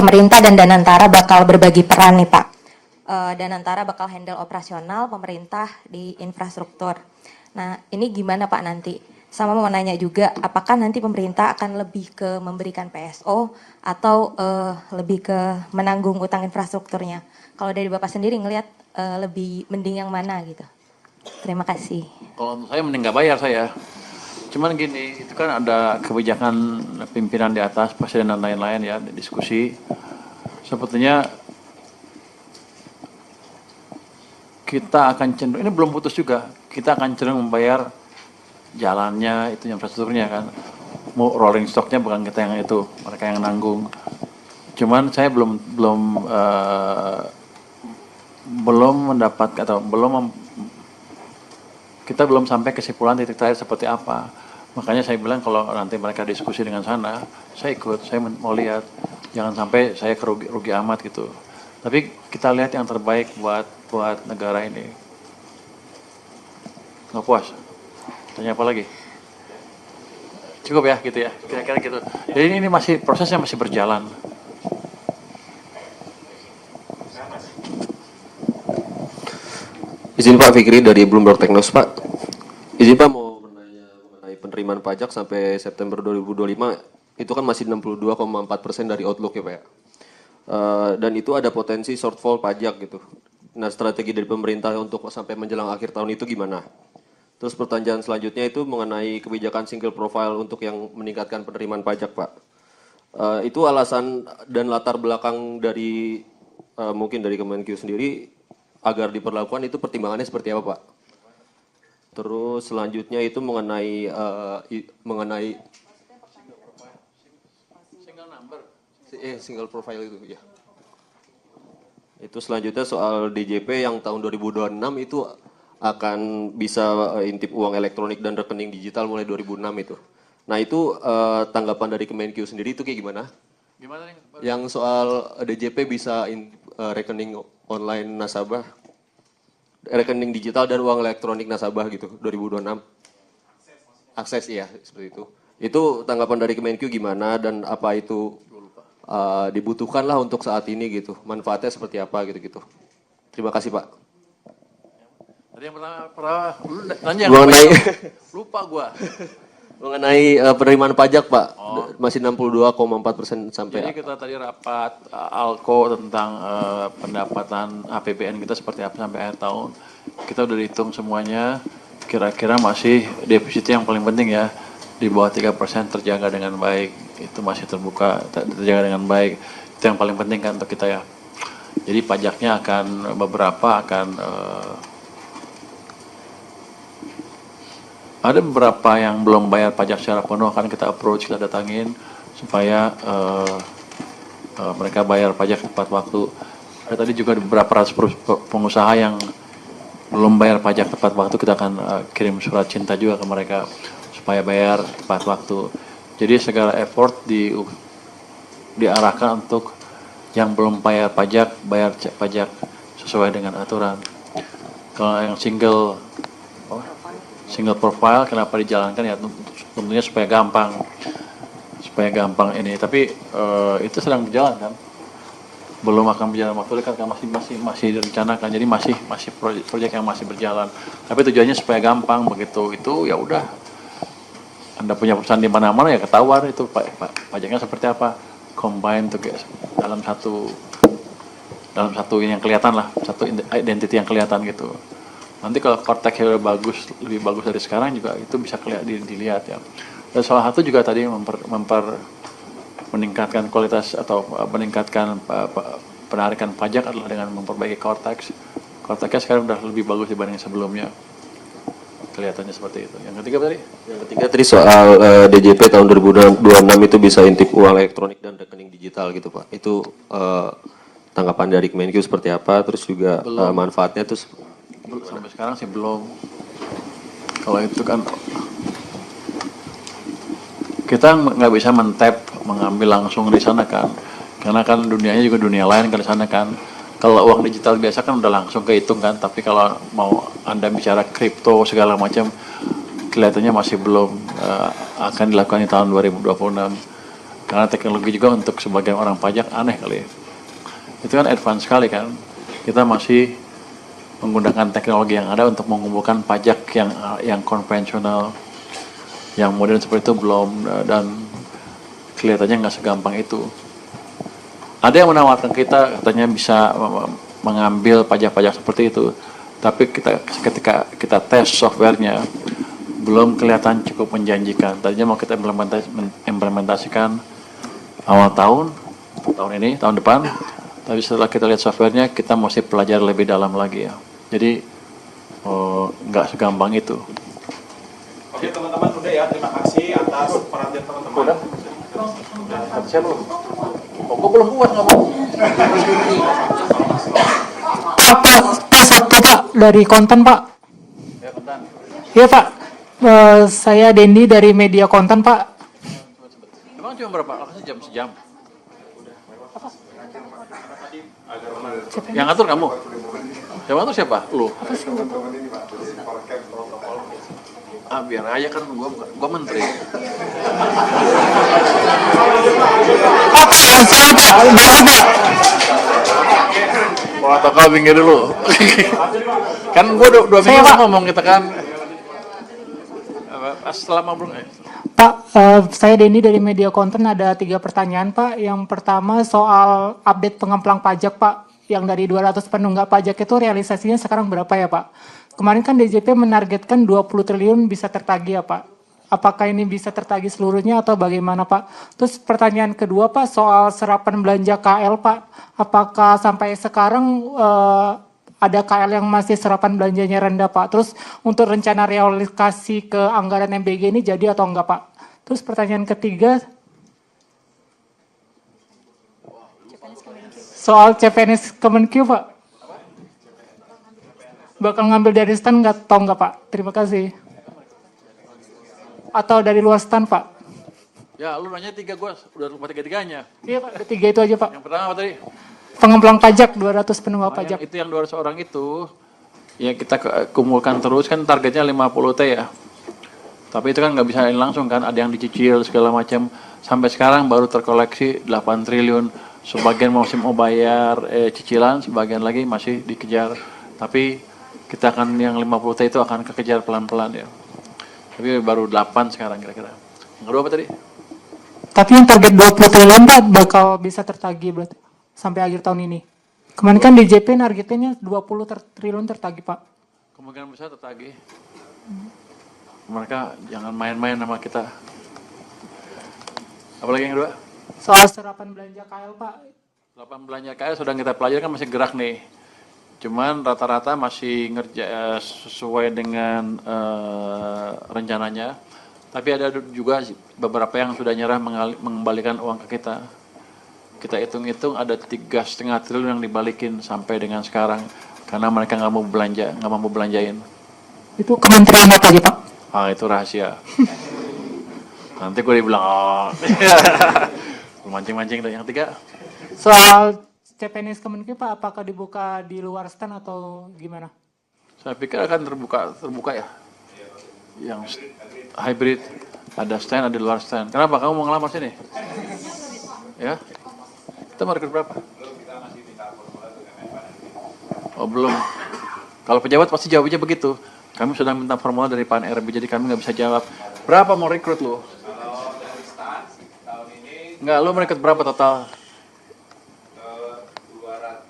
pemerintah dan Danantara bakal berbagi peran nih Pak. Danantara bakal handle operasional, pemerintah di infrastruktur. Nah, ini gimana Pak nanti? Sama mau nanya juga, apakah nanti pemerintah akan lebih ke memberikan PSO atau lebih ke menanggung utang infrastrukturnya? Kalau dari Bapak sendiri ngelihat lebih mending yang mana gitu? Terima kasih. Kalau untuk saya mending nggak bayar saya. Cuman gini, itu kan ada kebijakan pimpinan di atas, presiden dan lain-lain ya, diskusi. Sepertinya kita akan cenderung, ini belum putus juga, kita akan cenderung membayar jalannya, itu infrastrukturnya kan. Mau rolling stocknya bukan kita yang itu, mereka yang nanggung. Cuman saya belum mendapat atau kita belum sampai kesimpulan titik terakhir seperti apa. Makanya saya bilang kalau nanti mereka diskusi dengan sana, saya ikut, saya mau lihat. Jangan sampai saya rugi amat gitu. Tapi kita lihat yang terbaik buat negara ini. Nggak puas? Tanya apa lagi? Cukup ya gitu ya, kira-kira gitu. Jadi ini prosesnya masih berjalan. Izin Pak Fikri dari Bloomberg Technos Pak. Izin Pak mau menanya mengenai penerimaan pajak sampai September 2025 itu kan masih 62,4% dari outlook ya Pak ya. Dan itu ada potensi shortfall pajak gitu. Nah strategi dari pemerintah untuk sampai menjelang akhir tahun itu gimana? Terus pertanyaan selanjutnya itu mengenai kebijakan single profile untuk yang meningkatkan penerimaan pajak Pak. Itu alasan dan latar belakang dari mungkin dari Kemenkyu sendiri agar diperlakukan itu pertimbangannya seperti apa Pak? Terus selanjutnya itu mengenai single profile itu ya. Itu selanjutnya soal DJP yang tahun 2026 itu akan bisa intip uang elektronik dan rekening digital mulai 2006 itu. Nah itu tanggapan dari Kemenkyu sendiri itu kayak gimana? Gimana nih? Yang soal DJP bisa rekening online nasabah, rekening digital dan uang elektronik nasabah gitu 2026. Akses iya seperti itu. Itu tanggapan dari Kemenkyu gimana dan apa itu dibutuhkan lah untuk saat ini gitu. Manfaatnya seperti apa gitu-gitu. Terima kasih Pak. Tadi yang pertama nanya mengenai lupa gua. Mengenai penerimaan pajak Pak, masih 62,4% sampai. Jadi kita tadi rapat ALKO tentang pendapatan APBN kita seperti apa sampai akhir tahun. Kita udah hitung semuanya, kira-kira masih defisit yang paling penting ya, di bawah 3% terjaga dengan baik, itu masih terjaga dengan baik. Itu yang paling penting kan untuk kita ya. Jadi pajaknya akan ada beberapa yang belum bayar pajak secara penuh akan kita approach, kita datangin supaya mereka bayar pajak tepat waktu. Ada tadi juga beberapa ratus pengusaha yang belum bayar pajak tepat waktu, kita akan kirim surat cinta juga ke mereka supaya bayar tepat waktu. Jadi segala effort diarahkan untuk yang belum bayar pajak sesuai dengan aturan. Kalau yang single profile kenapa dijalankan ya tentunya supaya gampang ini, tapi itu sedang berjalan kan, belum akan berjalan waktu dekat kan, masih direncanakan, jadi masih proyek yang masih berjalan, tapi tujuannya supaya gampang. Begitu itu ya udah Anda punya perusahaan di mana-mana ya ketahuan itu pajaknya seperti apa, combine tuh dalam satu ini yang kelihatan lah, satu identity yang kelihatan gitu. Nanti kalau korteknya udah lebih bagus dari sekarang juga itu bisa dilihat ya. Dan salah satu juga tadi meningkatkan kualitas atau meningkatkan penarikan pajak adalah dengan memperbaiki Cortex. Cortexnya sekarang udah lebih bagus dibanding sebelumnya. Kelihatannya seperti itu. Yang ketiga tadi? Yang ketiga tadi soal DJP tahun 2026 itu bisa intip uang elektronik dan rekening digital gitu Pak. Itu tanggapan dari Kemenkyu seperti apa? Terus juga manfaatnya terus sampai sekarang sih belum. Kalau itu kan kita nggak bisa mengambil langsung di sana kan, karena kan dunianya juga dunia lain kan di sana kan. Kalau uang digital biasa kan udah langsung kehitung kan, tapi kalau mau Anda bicara kripto segala macam, kelihatannya masih belum akan dilakukan di tahun 2026. Karena teknologi juga untuk sebagian orang pajak aneh kali ya. Itu kan advance sekali kan. Kita masih menggunakan teknologi yang ada untuk mengumpulkan pajak yang konvensional, yang modern seperti itu belum, dan kelihatannya nggak segampang itu. Ada yang menawarkan kita katanya bisa mengambil pajak-pajak seperti itu, tapi ketika kita tes softwarenya belum kelihatan cukup menjanjikan. Tadinya mau kita implementasikan awal tahun ini, tahun depan, tapi setelah kita lihat softwarenya kita mesti pelajari lebih dalam lagi ya. Jadi nggak segampang itu. Oke teman-teman, udah ya, terima kasih atas perhatian teman-teman. Siapa lu? Oh, gue belum puas ngomong. Pak, satu Pak, dari Konten Pak. Ya, bentar. Iya Pak, saya Dendi dari Media Konten Pak. Emang cuma berapa? Sejam? Yang ngatur kamu? Yang ngatur siapa? Lu? Ah, biar aja kan gua menteri. Wah, takal pinggir dulu. Kan gua dua minggu ngomong kita kan. Setelah ngobrol Pak, saya Dendi dari Media Konten, ada 3 pertanyaan Pak. Yang pertama soal update pengemplang pajak Pak. Yang dari 200 penunggak pajak itu realisasinya sekarang berapa ya Pak? Kemarin kan DJP menargetkan 20 triliun bisa tertagih ya Pak. Apakah ini bisa tertagih seluruhnya atau bagaimana Pak? Terus pertanyaan kedua Pak soal serapan belanja KL Pak. Apakah sampai sekarang ada KL yang masih serapan belanjanya rendah Pak? Terus untuk rencana realokasi ke anggaran MBG ini jadi atau enggak Pak? Terus pertanyaan ketiga soal CPNS Kemenkyu Pak. Bakal ngambil dari stan nggak tahu nggak Pak? Terima kasih. Atau dari luar stan Pak? Ya, lu nanya 3, gua udah lupa 3-3-nya. Iya Pak, ada 3 itu aja Pak. Yang pertama apa tadi? Pengemplang pajak 200 penunggak pajak. Itu yang 200 orang itu, ya kita kumpulkan terus kan targetnya 50 T ya. Tapi itu kan nggak bisa langsung kan, ada yang dicicil segala macam. Sampai sekarang baru terkoleksi 8 triliun. Sebagian masih mau bayar cicilan, sebagian lagi masih dikejar. Tapi kita akan yang 50 T itu akan kekejar pelan-pelan ya. Tapi baru 8 sekarang kira-kira. Yang kedua apa tadi? Tapi yang target 20 triliun Pak bakal bisa tertagih berarti sampai akhir tahun ini. Kemarin kan DJP targetnya 20 triliun tertagih Pak. Kemungkinan besar tertagih. Mereka jangan main-main sama kita. Apalagi yang kedua? Soal serapan belanja KL Pak. Serapan belanja KL sudah kita pelajari kan masih gerak nih. Cuman rata-rata masih sesuai dengan rencananya. Tapi ada juga beberapa yang sudah nyerah mengembalikan uang ke kita. Kita hitung-hitung ada 3,5 triliun yang dibalikin sampai dengan sekarang karena mereka nggak mampu belanjain. Itu kementerian apa aja Pak? Ah, itu rahasia. Nanti gue dibilang, mancing-mancing. Yang 3? Soal CPNS Kemenkyu Pak, apakah dibuka di luar stan atau gimana? Saya pikir akan terbuka ya. Yang hybrid, ada stand, ada di luar stand. Kenapa kamu mau ngelamar sini? Ya? Kita mau rekrut berapa? Oh, belum. Kalau pejabat pasti jawabnya begitu. Kami sudah minta formulir dari Pak RB, jadi kami nggak bisa jawab. Berapa mau rekrut lo? Kalau dari stan, tahun ini Nggak, lo merekrut berapa total?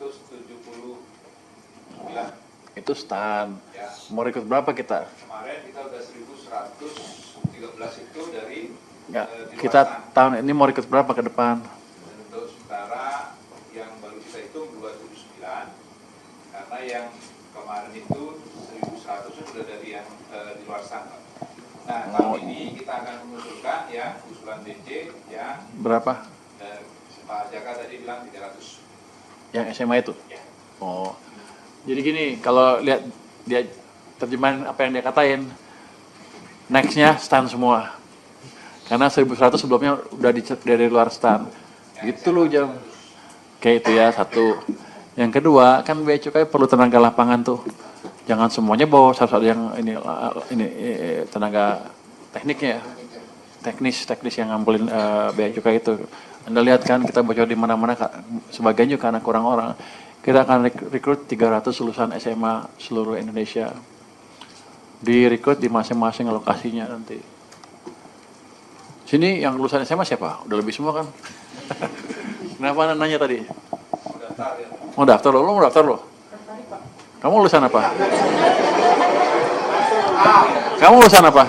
279. Itu stand. Ya. Mau rekrut berapa kita? Kemarin kita udah 1113 itu dari Nggak, di luar kita stan. tahun ini mau rekrut berapa ke depan? Untuk sementara yang baru kita hitung 279, karena yang kemarin itu 1100 sudah dari yang di luar stan. Nah, tahun ini kita akan mengusulkan ya usulan DJ yang Berapa? Pak Jaka tadi bilang 300. Yang SMA itu? Ya. Oh, jadi gini, kalau lihat dia terjemahan apa yang dia katain, next-nya stand semua. Karena 1100 sebelumnya udah dari luar stand. Gitu loh jam. Kayak itu ya, satu. Yang kedua, kan bea cukai perlu tenaga lapangan tuh. Jangan semuanya bawa, harus ada yang ini tenaga tekniknya. teknis yang ngambilin bea cukai itu. Anda lihat kan kita bocor di mana-mana, sebagian juga karena kurang orang. Kita akan rekrut 300 lulusan SMA seluruh Indonesia. Direkrut di masing-masing lokasinya nanti. Sini yang lulusan SMA siapa? Udah lebih semua kan? Kenapa Anda nanya tadi? Mau daftar lo? Lo mau daftar lo? Kamu lulusan apa? Kamu lulusan apa?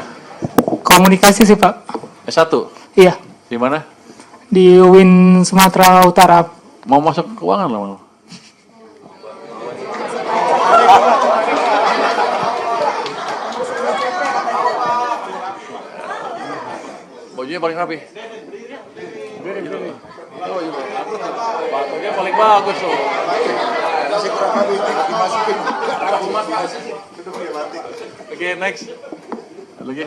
Komunikasi sih Pak. S1? Iya, Di mana? di UIN Sumatera Utara. Mau masuk keuangan loh. Bajunya paling rapi. Bajunya paling bagus tuh. Oke, next. Lagi.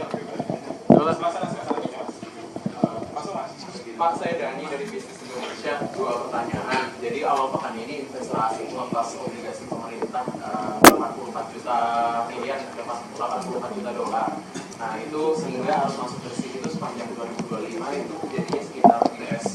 Pak, saya Dani dari Bisnis Indonesia. 2 pertanyaan. Jadi awal pekan ini investor asing melepas obligasi pemerintah 84 juta miliar, 84 juta dolar. Nah itu sehingga harus masuk bersih itu sepanjang 2025 itu jadinya sekitar US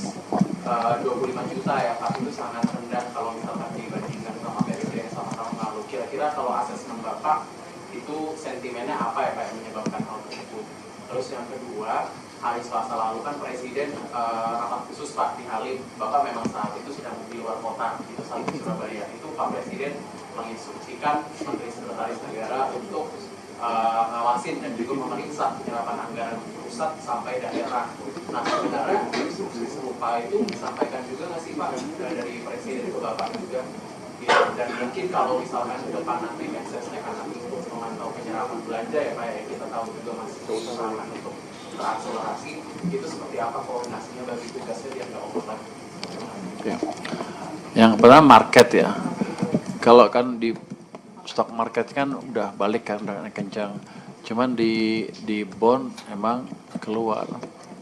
25 juta ya Pak. Itu sangat rendah kalau misalkan dibandingkan sama periode yang sama tahun lalu. Kira-kira kalau asesmen Bapak itu sentimennya apa ya Pak yang menyebabkan hal tersebut? Terus yang kedua, hari Selasa lalu kan Presiden rapat khusus Pak di Halim. Bapak memang saat itu sedang di luar kota, itu saat di Surabaya. Itu Pak Presiden menginstruksikan Menteri Sekretaris Negara untuk ngawasin dan juga memeriksa penyerapan anggaran pusat sampai daerah. Nah sebenarnya instruksi serupa itu disampaikan juga nggak sih Pak dari Presiden ke Bapak juga? Ya, dan mungkin kalau misalkan ke depan nanti Mensesnek akan ikut memantau penyerapan belanja ya Pak ya, kita tahu juga masih keusahaan untuk terakselerasi, itu seperti apa koordinasinya bagi tugasnya biar nggak overlap? Oke. Yang pertama market ya. Kalau kan di stock market kan udah balik kan, udah kencang. Cuman di bond emang keluar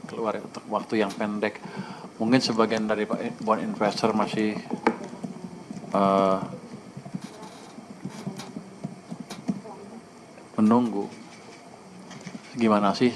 untuk waktu yang pendek. Mungkin sebagian dari bond investor masih menunggu gimana sih